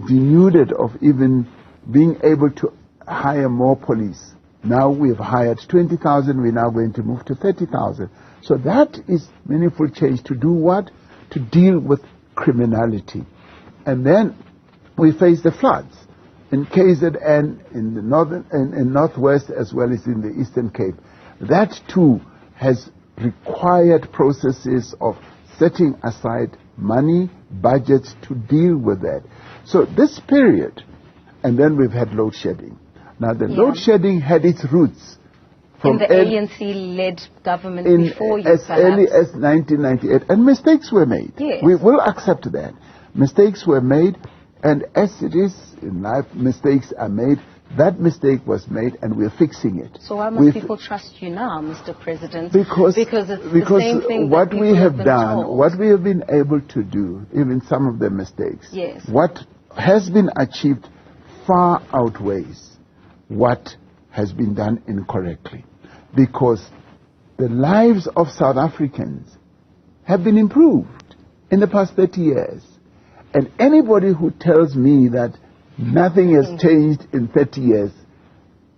denuded of even being able to hire more police. Now we've hired 20,000, we're now going to move to 30,000. So that is meaningful change to do what? To deal with criminality. And then we face the floods in KZN, in the northern, in northwest, as well as in the Eastern Cape. That too has required processes of setting aside money, budgets to deal with that. So this period, and then we've had load shedding. Now the load shedding had its roots from in the ANC-led government before you, as early as 1998, and mistakes were made. Yes. We will accept that. Mistakes were made, and as it is in life, mistakes are made. That mistake was made, and we're fixing it. So why must people trust you now, Mr. President? Because it's the same thing what that we have been done, told. what we have been able to do, even some of the mistakes, yes. what has been achieved far outweighs what has been done incorrectly. Because the lives of South Africans have been improved in the past 30 years. And anybody who tells me that nothing has changed in 30 years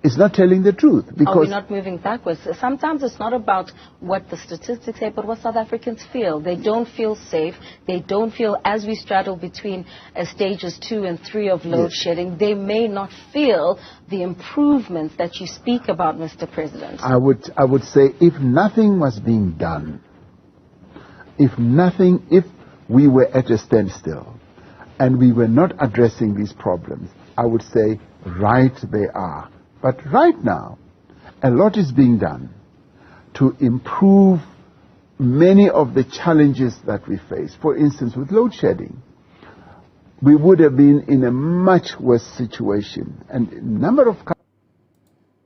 is not telling the truth. Because are we not moving backwards? Sometimes it's not about what the statistics say, but what South Africans feel. They don't feel safe. They don't feel, as we straddle between stages 2 and 3 of load shedding, they may not feel the improvements that you speak about, Mr. President. I would say if nothing was being done, if we were at a standstill and we were not addressing these problems, I would say right they are. But right now, a lot is being done to improve many of the challenges that we face. For instance, with load shedding, we would have been in a much worse situation. And a number of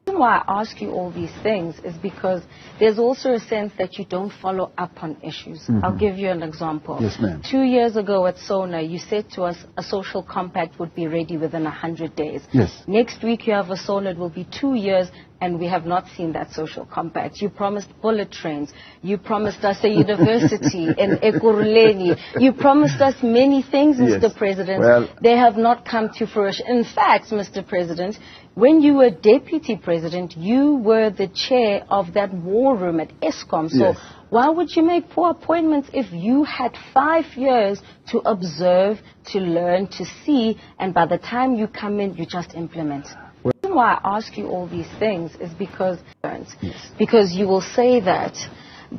The reason why I ask you all these things is because there's also a sense that you don't follow up on issues. I'll give you an example. Yes, ma'am. 2 years ago at SONA, you said to us a social compact would be ready within 100 days. Yes. Next week you have a SONA, it will be 2 years, and we have not seen that social compact. You promised bullet trains. You promised us a university in Ekurhuleni. You promised us many things, Mr. President. Well, they have not come to fruition. In fact, Mr. President, when you were deputy president, you were the chair of that war room at ESCOM. So why would you make poor appointments if you had 5 years to observe, to learn, to see, and by the time you come in, you just implement? The reason why I ask you all these things is because you will say that,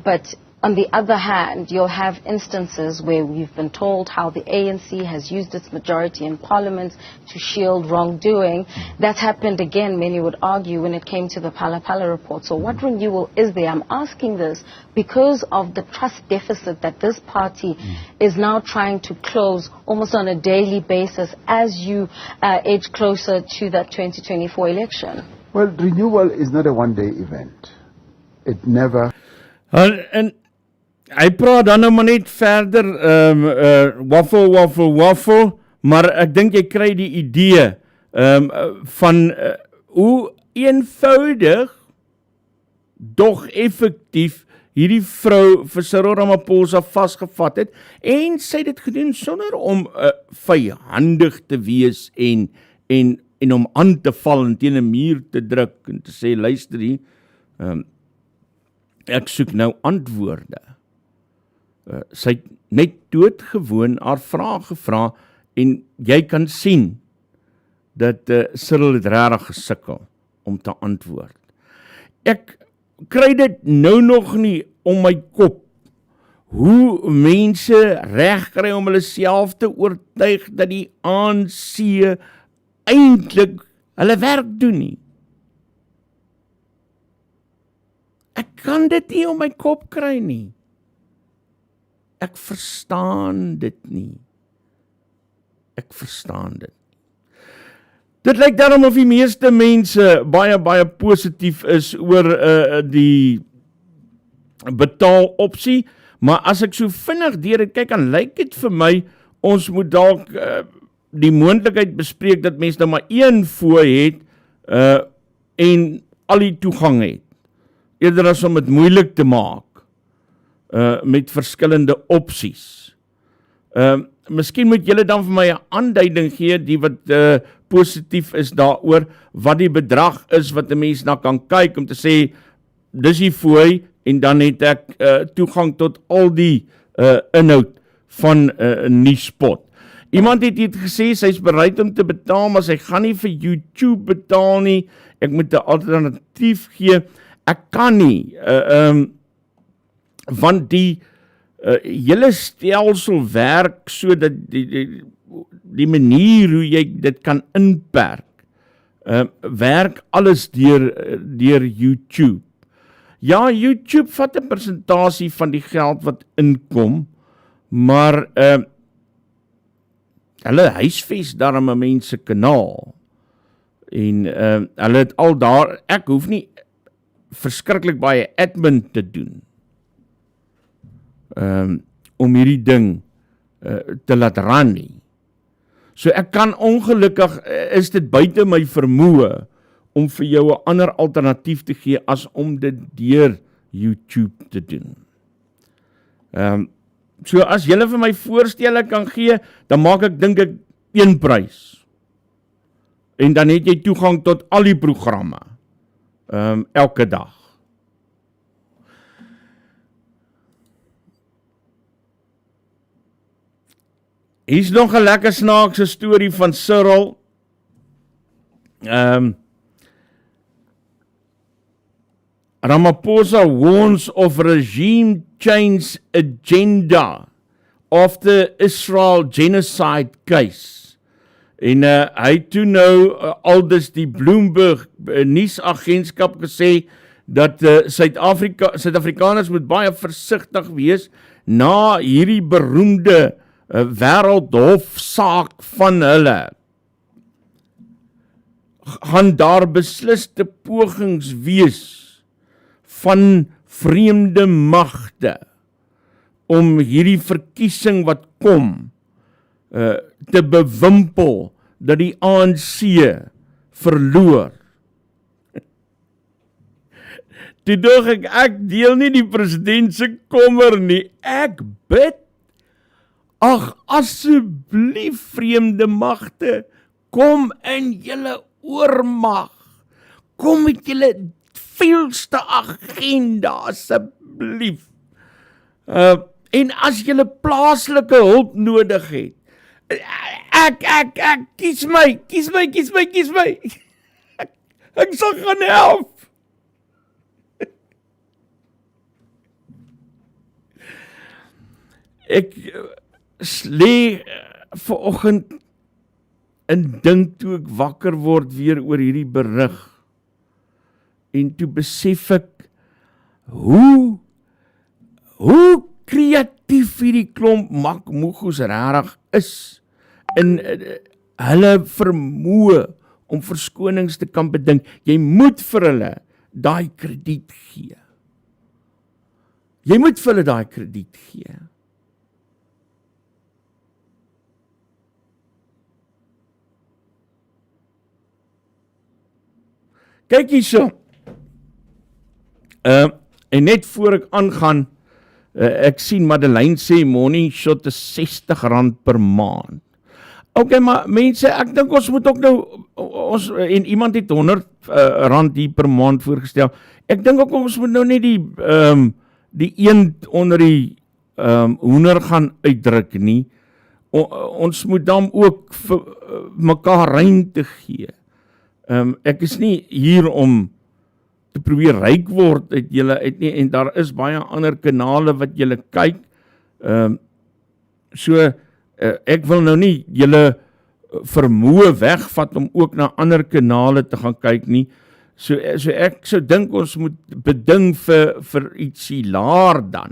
but on the other hand, you'll have instances where we've been told how the ANC has used its majority in parliament to shield wrongdoing. That happened again, many would argue, when it came to the Phala report. So what renewal is there? I'm asking this because of the trust deficit that this party is now trying to close almost on a daily basis as you edge closer to that 2024 election. Well, renewal is not a one-day event. It never... En hy praat dan nou maar net verder, waffle, maar ek dink jy kry die idee van hoe eenvoudig, dog effektief hierdie vrou vir Cyril Ramaphosa vasgevat het, en sy het dit gedoen sonder om vyhandig te wees en om aan te val en teen 'n muur te druk en te sê, luister hier, ek soek nou antwoorde. Sy het net doodgewoon haar vraag gevra en jy kan sien dat Cyril het regtig gesukkel om te antwoord. Ek kry dit nou nog nie om my kop hoe mense reg kry om hulle self te oortuig dat die ANC eintlik hulle werk doen nie. Ek kan dit nie om my kop kry nie. Ek verstaan dit nie. Ek verstaan dit. Dit lyk daarom of die meeste mense baie positief is oor die betaalopsie, maar as ek so vinnig deur dit kyk, dan lyk dit vir my, ons moet dalk die moontlikheid bespreek dat mense nou maar een fooi het en al die toegang het, eerder as om dit moeilik te maak met verskillende opsies. Miskien moet julle dan vir my 'n aanduiding gee, die wat positief is daaroor, wat die bedrag is wat 'n mens na kan kyk, om te sê, dis die fooi, en dan het ek toegang tot al die inhoud van Nuuspod. Iemand het iets gesê, sy is bereid om te betaal, maar sy gaan nie vir YouTube betaal nie, ek moet 'n alternatief gee, ek kan nie, want die hele stelsel werk so dat die manier hoe jy dit kan inperk, werk alles deur YouTube. Ja, YouTube vat 'n persentasie van die geld wat inkom, maar hulle huisves daarom 'n mens se kanaal. En hulle het al daar, ek hoef nie verskriklik baie admin te doen om hierdie ding te laat ran nie. So ek kan ongelukkig, is dit buite my vermoë om vir jou 'n ander alternatief te gee as om dit deur YouTube te doen. So as julle vir my voorstelle kan gee, dan maak ek dink ek een prys. En dan het jy toegang tot al die programme elke dag. Hier is nog 'n lekker snaakse storie van Cyril. Ramaphosa warns of regime change agenda after Israel genocide case. En hy toe nou aldus die Bloomberg nuusagentskap gesê dat Suid-Afrikaners moet baie versigtig wees na hierdie beroemde wêreldhofsaak van hulle. Gaan daar besliste pogings wees van vreemde magte om hierdie verkiesing wat kom te bewimpel dat die ANC verloor. Toe dink ek deel nie die president se kommer nie. Ek bid, ag asseblief vreemde magte, kom in julle oormag. Kom met julle veelste agenda asseblief. En as julle plaaslike hulp nodig het, ek kies my. Ek sal gaan help. Ek lê vanoggend en dink toe ek wakker word weer oor hierdie berig. En toe besef ek hoe kreatief hierdie klomp makmoegos regtig is in hulle vermoë om verskonings te kan bedink. Jy moet vir hulle daai krediet gee. Kyk hierso. En net voor ek aangaan, ek sien Madeleine sê morning shot is R60 per maand. Okay, maar mense, ek dink ons moet ook nou, en iemand het R100 hier per maand voorgestel, ek dink ook ons moet nou net die eend onder die hoender gaan uitdruk nie. Ons moet dan ook vir mekaar ruimte gee. Ek is nie hier om te probeer ryk word uit julle uit nie, en daar is baie ander kanale wat julle kyk, Ek wil nou nie julle vermoë wegvat om ook na ander kanale te gaan kyk nie. So ek sou dink ons moet beding vir ietsie laer dan.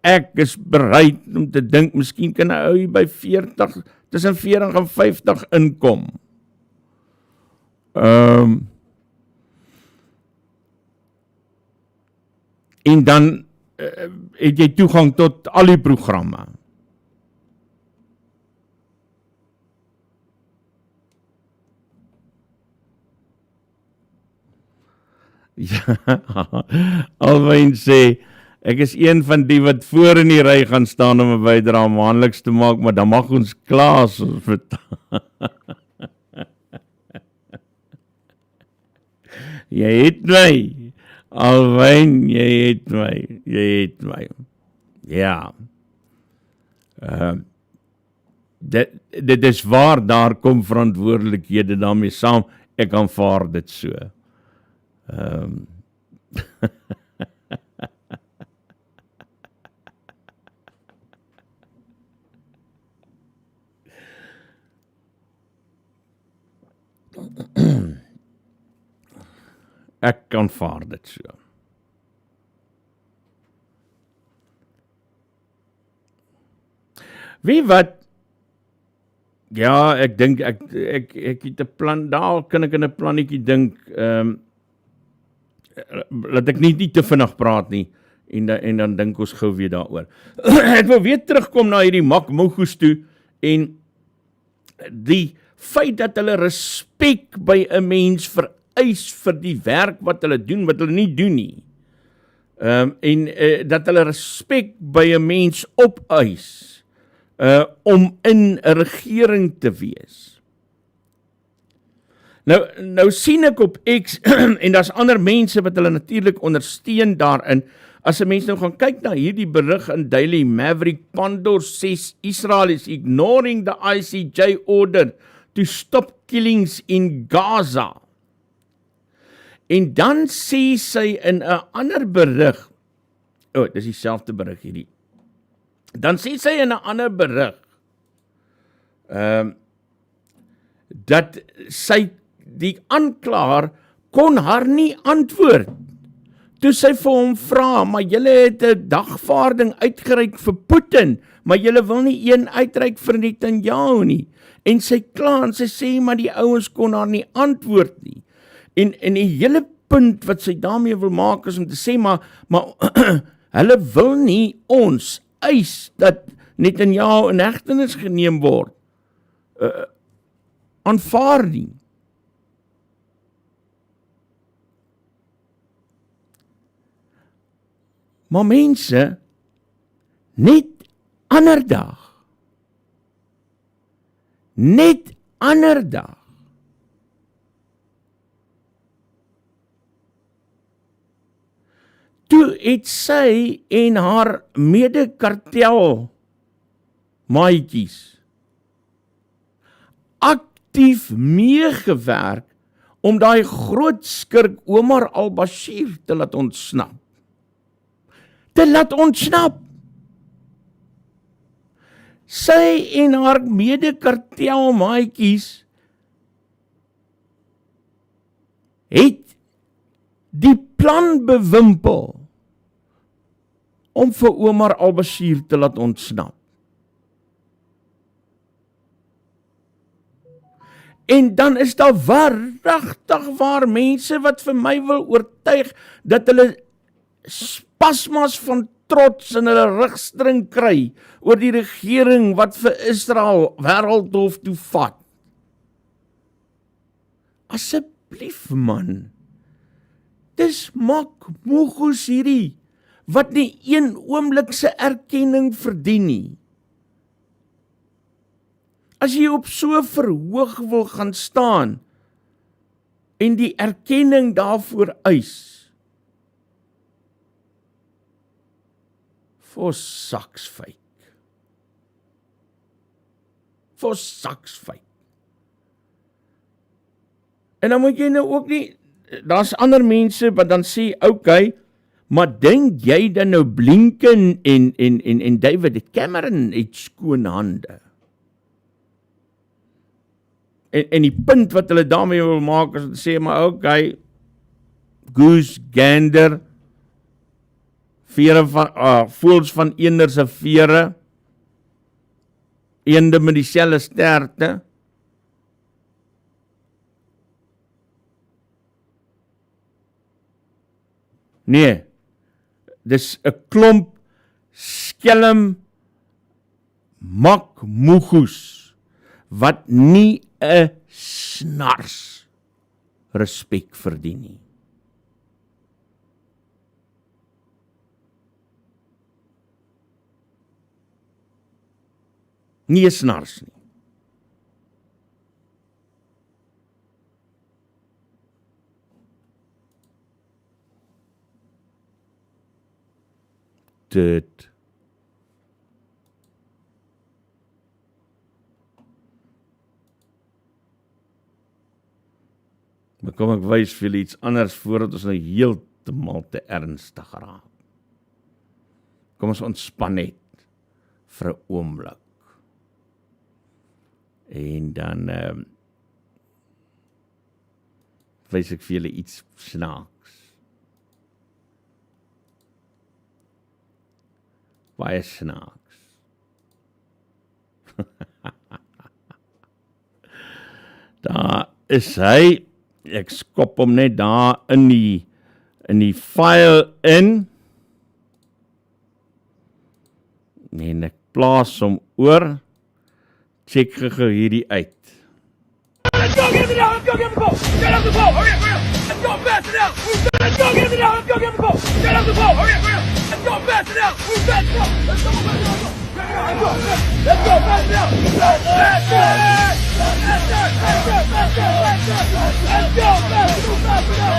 Ek is bereid om te dink, miskien kan hy by 40, tussen 40 en 50 inkom. En dan het jy toegang tot al die programme. Ja, Alwyn sê, ek is een van die wat voor in die ry gaan staan om 'n bydrae maandeliks te maak, maar dan mag ons klaas Jy het my, Alwyn, jy het my. Ja. Dit is waar, daar kom verantwoordelikhede daarmee saam, ek aanvaar dit so. Ek aanvaar dit so. Wie wat? Ja, ek dink ek het 'n plan, daar kan ek in 'n plannetjie dink, laat ek nie te vinnig praat nie, en dan dink ons gou weer daaroor. Ek wil weer terugkom na hierdie makmoegoes toe, en die feit dat hulle respek by 'n mens vereis vir die werk wat hulle doen, wat hulle nie doen nie. En dat hulle respek by 'n mens opeis, om in 'n regering te wees. Nou sien ek op X, en daar's ander mense wat hulle natuurlik ondersteun daarin. As 'n mens nou gaan kyk na hierdie berig in Daily Maverick, Pandor 6, Israel is ignoring the ICJ order to stop killings in Gaza. En dan sê sy in 'n ander berig, dis dieselfde berig hierdie. Dan sê sy in 'n ander berig, dat sy, die aanklaer, kon haar nie antwoord. Toe sy vir hom vra, maar julle het 'n dagvaarding uitgereik vir Putin, maar julle wil nie een uitreik vir Netanyahu nie. En sy kla en sy sê, maar die ouens kon haar nie antwoord nie. En die hele punt wat sy daarmee wil maak is om te sê, maar hulle wil nie ons eis dat Netanyahu in hegtenis geneem word, aanvaar nie. Maar mense, net ander dag, toe het sy en haar mede-kartel maatjies aktief meegewerk om daai groot skurk Omar al-Bashir te laat ontsnap. Sy en haar mede-kartel maatjies het die plan bewimpel om vir Omar al-Bashir te laat ontsnap. En dan is daar waaragtig waar mense wat vir my wil oortuig dat hulle spasmas van trots in hulle rugstring kry oor die regering wat vir Israel wêreldhof toe vat. Asseblief man, dis makmoegoes hierdie, wat nie een oomlikse erkenning verdien nie. As jy op so verhoog wil gaan staan, en die erkenning daarvoor eis, for saksfyk. En dan moet jy nou ook nie, daar's ander mense wat dan sê, okay, Maar dink jy dan nou Blinken en David Cameron het skoon hande? En die punt wat hulle daarmee wil maak is om te sê, maar okay, goose, gander, vere van, voels van eender se vere, eende met dieselfde sterte. Nee, dis 'n klomp skelm makmoegoes wat nie 'n snars respek verdien nie. Nie 'n snars nie. Dit maar kom ek wys vir julle iets anders voordat ons nou heeltemal te ernstig raak. Kom ons ontspan net vir 'n oomblik. En dan wys ek vir julle iets snaaks. Baie snaaks. Daar is hy. Ek skop hom net daar in die file in. En ek plaas hom oor. Check gou hierdie uit. Let's go, get him down, let's go get him the ball. Get up the ball, hurry up, hurry up. Let's go, pass it out. Let's go, get him down, let's go get him the ball. Get up the ball, hurry up, hurry up. Let's go, pass it out. Let's go, pass it out. Let's go, pass it out. Let's go, pass it out. Let's go, pass it out.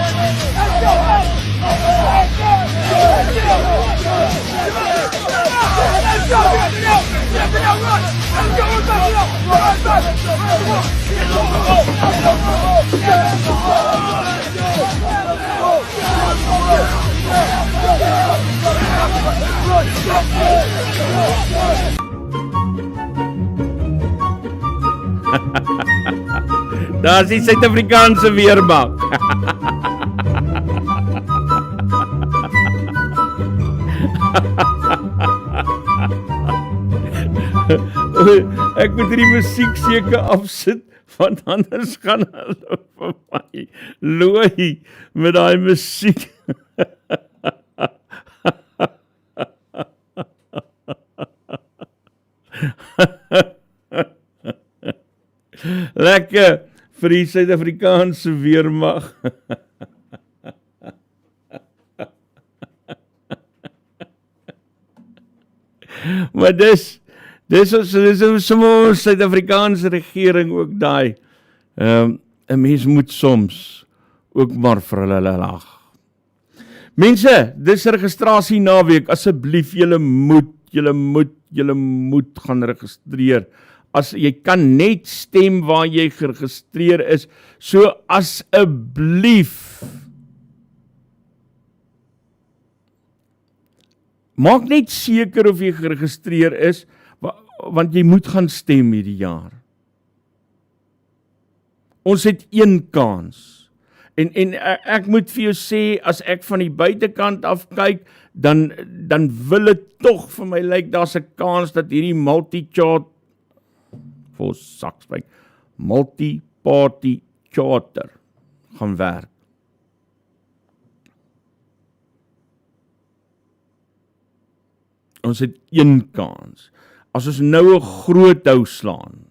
Daar is die Suid-Afrikaanse weermag. Ek moet die musiek seker afsit, want anders gaan hulle vir my looi met daai musiek. Lekker vir die Suid-Afrikaanse weermag. Maar dis sommer Suid-Afrikaanse regering ook daai. 'n Mens moet soms ook maar vir hulle lag. Mense, dis registrasie naweek. Asseblief, julle moet gaan registreer. As jy kan net stem waar jy geregistreer is, so asseblief. Maak net seker of jy geregistreer is, want jy moet gaan stem hierdie jaar. Ons het een kans. En ek moet vir jou sê, as ek van die buitekant af kyk, dan wil dit tog vir my lyk daar's 'n kans dat hierdie multi-party charter gaan werk. Ons het een kans. As ons nou 'n groot hou slaan,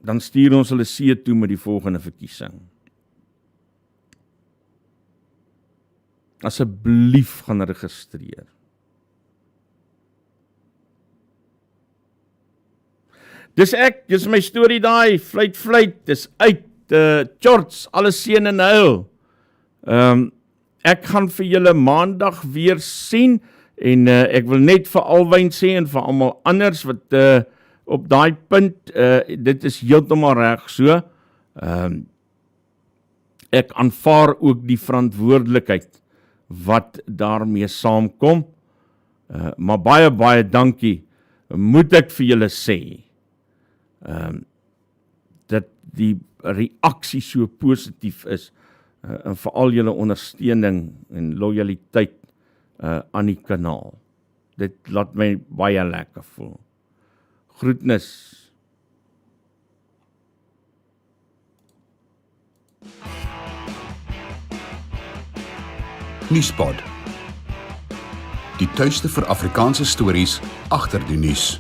dan stuur ons hulle see toe met die volgende verkiesing. Asseblief gaan registreer. Dis my storie daai, fluit, dis uit, shorts, alles seën en heil. Ek gaan vir julle maandag weer sien, en ek wil net vir Alwyn sê, en vir almal anders, wat op daai punt, dit is heeltemal reg so, ek aanvaar ook die verantwoordelikheid wat daarmee saamkom. Maar baie dankie, moet ek vir julle sê, dat die reaksie so positief is, en veral julle ondersteuning en lojaliteit aan die kanaal. Dit laat my baie lekker voel. Groetnis. Nuuspod. Die tuiste vir Afrikaanse stories agter die nuus.